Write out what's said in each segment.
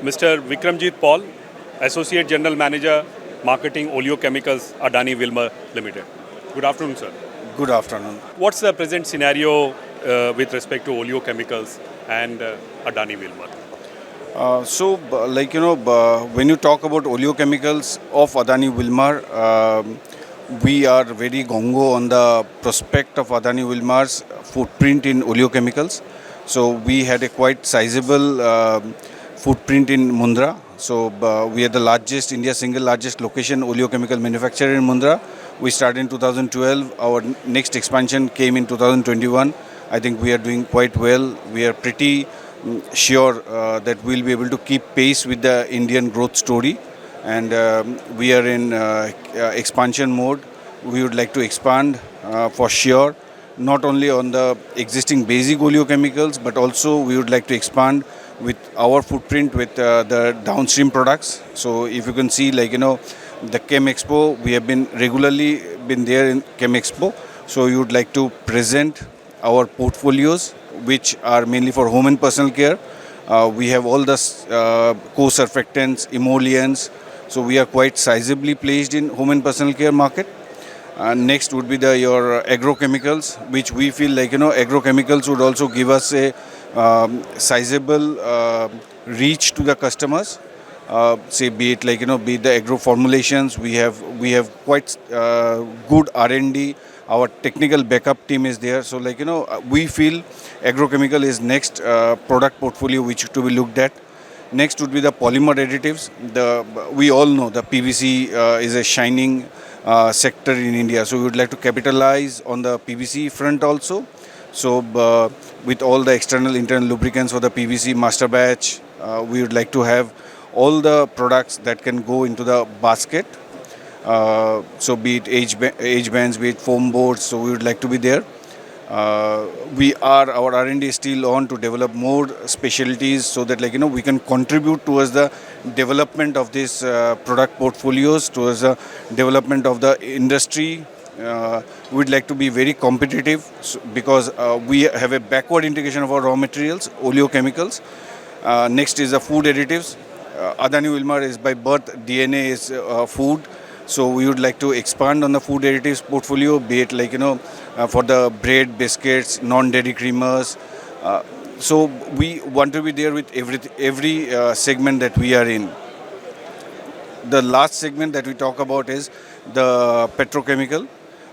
Mr. Bikramjit Paul, Associate General Manager, Marketing Oleo Chemicals, Adani Wilmar Limited. Good afternoon, sir. Good afternoon. What's the present scenario with respect to Oleo Chemicals and Adani Wilmar? When you talk about oleochemicals of Adani Wilmar, we are very gongo on the prospect of Adani Wilmar's footprint in oleochemicals. So we had a quite sizable footprint in Mundra. So we are the largest, India's single largest location oleochemical manufacturer in Mundra. We started in 2012. Our next expansion came in 2021. I think we are doing quite well. We are pretty sure that we'll be able to keep pace with the Indian growth story, and we are in expansion mode. We would like to expand for sure, not only on the existing basic oleochemicals, but also we would like to expand with our footprint with the downstream products. So if you can see, the Chem Expo, we have been regularly been there in Chem Expo. So we would like to present our portfolios, which are mainly for home and personal care. We have all the co-surfactants, emollients. So we are quite sizably placed in home and personal care market. Next would be your agrochemicals, which we feel agrochemicals would also give us a sizable reach to the customers. Be it be it the agro formulations. We have quite good R&D. Our technical backup team is there. So we feel agrochemical is next product portfolio which to be looked at. Next would be the polymer additives. We all know the PVC is a shining sector in India. So we would like to capitalize on the PVC front also. So with all the external internal lubricants for the PVC master batch, we would like to have all the products that can go into the basket. So be it age bands, be it foam boards, so we would like to be there. Our R&D is still on to develop more specialties so that we can contribute towards the development of these product portfolios, towards the development of the industry. We would like to be very competitive because we have a backward integration of our raw materials, oleochemicals. Next is the food additives. Adani Wilmar is by birth, DNA is food. So we would like to expand on the food additives portfolio, be it for the bread, biscuits, non-dairy creamers. So we want to be there with every segment that we are in. The last segment that we talk about is the petrochemical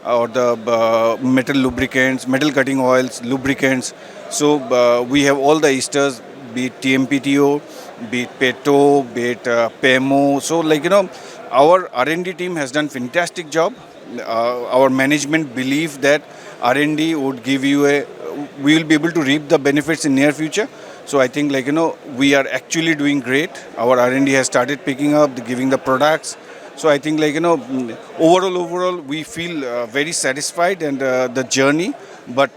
or the metal lubricants, metal cutting oils, lubricants. So we have all the esters, be it TMPTO, be it PETO, be it PEMO. So our R&D team has done fantastic job. Our management believe that R&D would give you we will be able to reap the benefits in near future. So I think we are actually doing great. Our R&D has started picking up, giving the products. So I think overall we feel very satisfied and the journey, but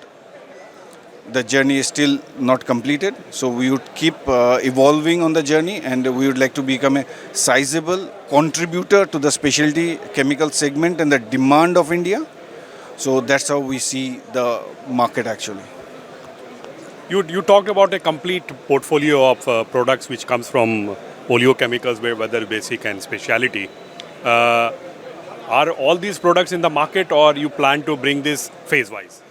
the journey is still not completed. So we would keep evolving on the journey, and we would like to become a sizable contributor to the specialty chemical segment and the demand of India. So that's how we see the market actually. You talked about a complete portfolio of products which comes from oleochemicals, whether basic and specialty. Are all these products in the market, or you plan to bring this phase-wise?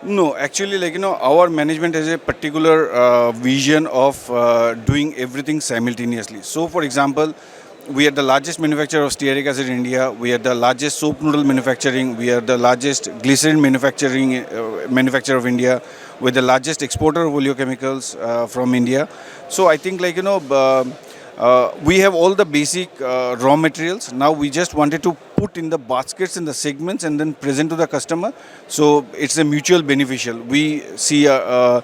No, actually, our management has a particular vision of doing everything simultaneously. So, for example, we are the largest manufacturer of stearic acid in India. We are the largest soap noodle manufacturing. We are the largest glycerin manufacturer of India. We're the largest exporter of oleochemicals from India. So, I think we have all the basic raw materials. Now we just wanted to put in the baskets and the segments and then present to the customer. So it's a mutual beneficial. We see our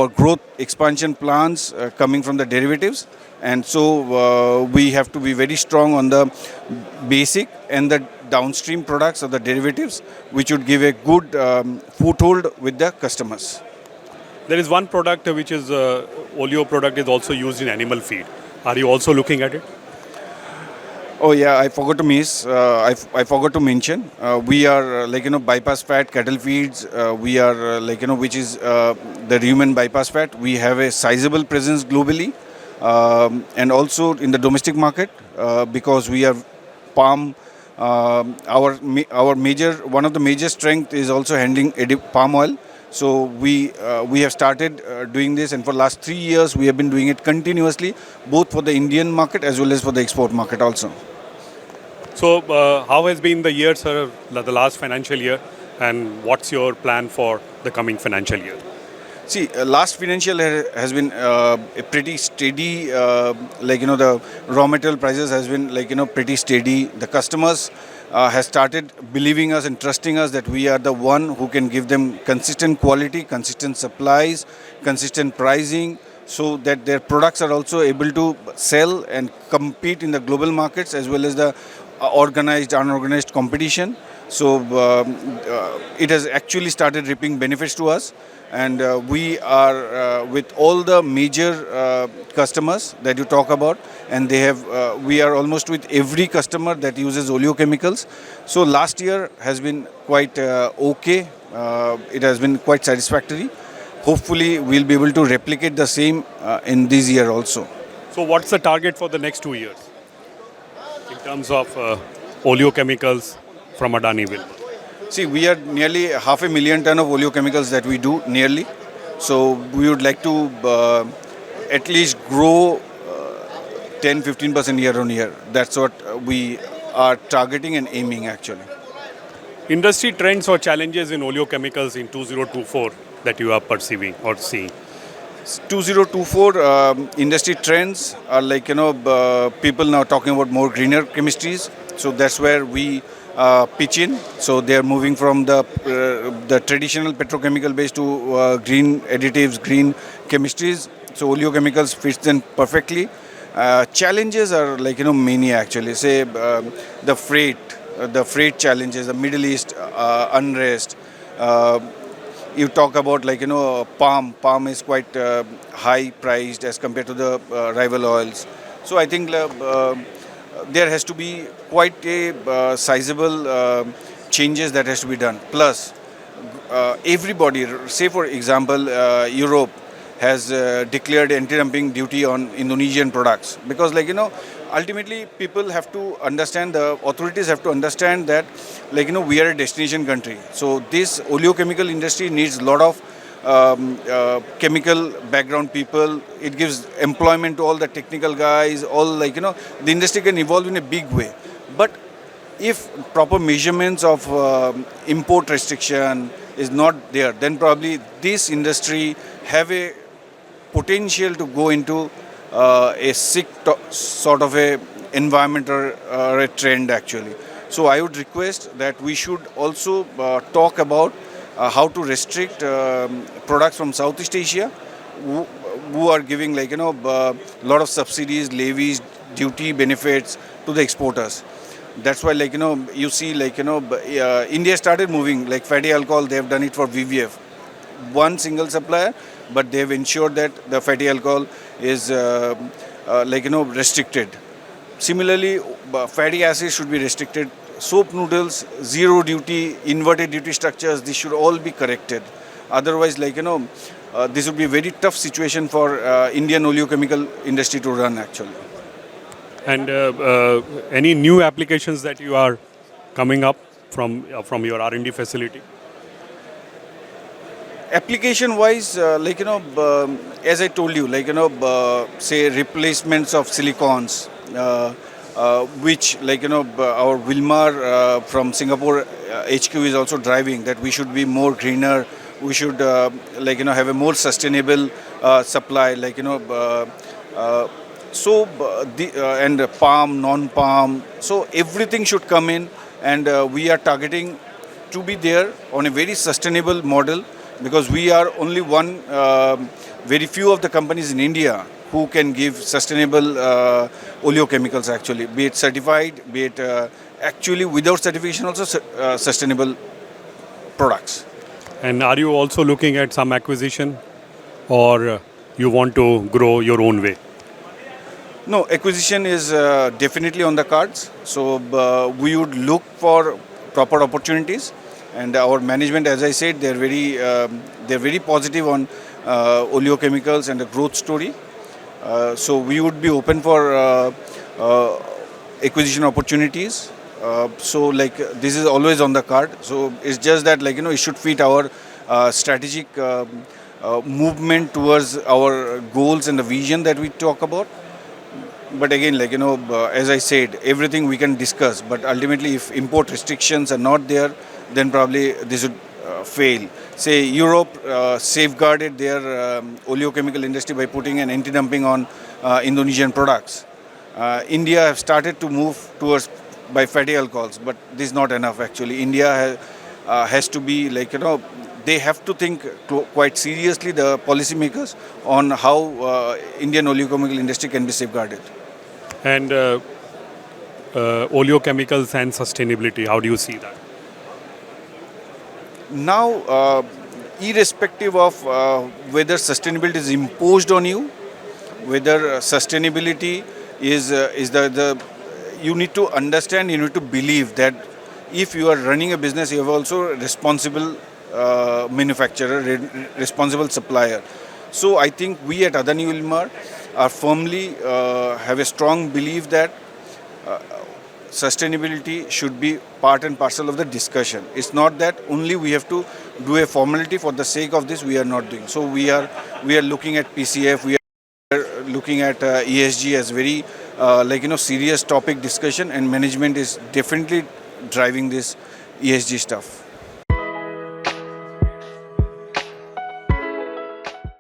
growth expansion plans coming from the derivatives. And so we have to be very strong on the basic and the downstream products of the derivatives, which would give a good foothold with the customers. There is one product which is Oleo product is also used in animal feed. Are you also looking at it? Oh yeah, I forgot to miss. I forgot to mention. We are bypass fat cattle feeds. We are which is the rumen bypass fat. We have a sizable presence globally. and also in the domestic market because we are palm. Our major one of the major strength is also handling palm oil. So we have started doing this, and for last 3 years we have been doing it continuously, both for the Indian market as well as for the export market also. So, how has been the year, sir, the last financial year, and what's your plan for the coming financial year? See, last financial has been a pretty steady. The raw material prices has been pretty steady. The customers has started believing us and trusting us that we are the one who can give them consistent quality, consistent supplies, consistent pricing, so that their products are also able to sell and compete in the global markets as well as the organized, unorganized competition. So it has actually started reaping benefits to us, and we are with all the major customers that you talk about, and they have we are almost with every customer that uses oleochemicals. So last year has been quite okay. It has been quite satisfactory. Hopefully we'll be able to replicate the same in this year also. So, what's the target for the next 2 years in terms of oleochemicals from Adani Wilmar? See, we are nearly 500,000 ton of oleochemicals that we do nearly. So we would like to at least grow 10-15% year on year. That's what we are targeting and aiming actually. Industry trends or challenges in oleochemicals in 2024 that you are perceiving or seeing? 2024 industry trends are people now talking about more greener chemistries. So that's where we pitch in. So they are moving from the traditional petrochemical base to green additives, green chemistries. So oleochemicals fits in perfectly. Challenges are many actually. Say the freight challenges, the Middle East unrest. You talk about palm. Palm is quite high priced as compared to the rival oils. So I think there has to be quite a sizable changes that has to be done. Plus, everybody, say for example, Europe has declared anti-dumping duty on Indonesian products because ultimately people have to understand, the authorities have to understand that we are a destination country. So this oleochemical industry needs a lot of chemical background people. It gives employment to all the technical guys, all the industry can evolve in a big way. But if proper measurements of import restriction is not there, then probably this industry have a potential to go into a sick sort of a environment or a trend actually. So I would request that we should also talk about how to restrict products from Southeast Asia who are giving lot of subsidies, levies, duty benefits to the exporters. That's why you see India started moving fatty alcohol. They have done it for VVF, one single supplier, but they have ensured that the fatty alcohol is restricted. Similarly, fatty acids should be restricted. Soap noodles, zero duty, inverted duty structures, these should all be corrected. Otherwise, this would be a very tough situation for Indian oleochemical industry to run actually. And any new applications that you are coming up from your R&D facility? Application wise, as I told you, say replacements of silicons, which our Wilmar from Singapore HQ is also driving, that we should be more greener. We should have a more sustainable supply, and palm, non-palm. So everything should come in, and we are targeting to be there on a very sustainable model, because we are only one, very few of the companies in India who can give sustainable oleochemicals actually, be it certified, be it actually without certification also sustainable products. And are you also looking at some acquisition, or you want to grow your own way? No, acquisition is definitely on the cards. So we would look for proper opportunities, and our management, as I said, they're very positive on oleochemicals and the growth story. So we would be open for acquisition opportunities. So like this is always on the card. So it's just that like it should fit our strategic movement towards our goals and the vision that we talk about. But again, like as I said, everything we can discuss. But ultimately, if import restrictions are not there, then probably this would fail. Say Europe safeguarded their oleochemical industry by putting an anti-dumping on Indonesian products. India have started to move towards by fatty alcohols, but this is not enough actually. India has to be like they have to think quite seriously, the policymakers, on how Indian oleochemical industry can be safeguarded. And oleochemicals and sustainability, how do you see that? Now, irrespective of whether sustainability is imposed on you, whether sustainability is the you need to understand, you need to believe that if you are running a business, you have also responsible manufacturer, responsible supplier. So I think we at Adani Wilmar are firmly have a strong belief that sustainability should be part and parcel of the discussion. It's not that only we have to do a formality for the sake of this. We are not doing so. We are looking at PCF. We are looking at ESG as very serious topic discussion, and management is definitely driving this ESG stuff.